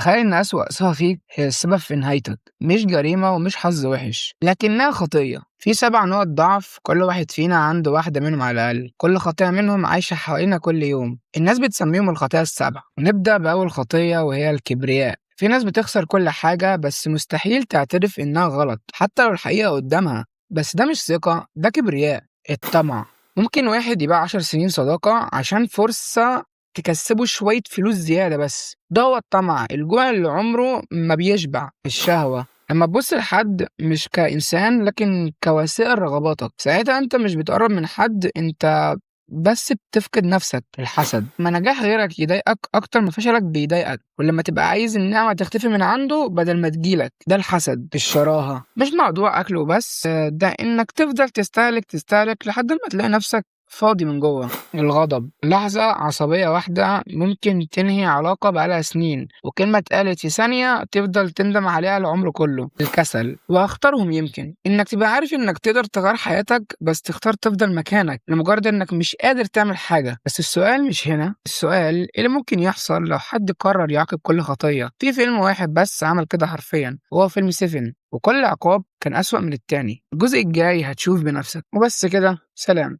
تخيل إن أسوأ صفة فيك هي السبب في نهايتك، مش جريمة ومش حظ وحش، لكنها خطية. في 7 نقط ضعف، كل واحد فينا عنده واحدة منهم على الأقل، كل خطية منهم عايشة حوالينا كل يوم. الناس بتسميهم الخطايا ال7. ونبدأ بأول خطية وهي الكبرياء. في ناس بتخسر كل حاجة بس مستحيل تعترف إنها غلط حتى لو الحقيقة قدامها، بس ده مش ثقة، ده كبرياء. الطمع. ممكن واحد يبيع 10 سنين صداقة عشان فرصة تكسبه شوية فلوس زيادة، بس ده هو الطمع، الجوع اللي عمره ما بيشبع. الشهوة. لما تبص لحد مش كإنسان لكن كوسائل رغباتك، ساعتها انت مش بتقرب من حد، انت بس بتفقد نفسك. الحسد. ما نجاح غيرك يضايقك اكتر ما فشلك بيضايقك، ولما تبقى عايز النعمة تختفي من عنده بدل ما تجيلك، ده الحسد. الشراهة. مش موضوع اكل وبس، ده انك تفضل تستهلك تستهلك لحد ما تلاقي نفسك فاضي من جوه. الغضب. لحظة عصبية واحدة ممكن تنهي علاقة بقالها سنين، وكلمة اتقالت في ثانية تفضل تندم عليها العمر كله. الكسل. واختارهم يمكن انك تبقى عارف انك تقدر تغير حياتك، بس تختار تفضل مكانك لمجرد انك مش قادر تعمل حاجة. بس السؤال مش هنا، السؤال إيه اللي ممكن يحصل لو حد قرر يعاقب كل خطية. في فيلم واحد بس عمل كده حرفيا، وهو فيلم 7، وكل عقاب كان أسوأ من التاني. الجزء الجاي هتشوف بنفسك. وبس كده، سلام.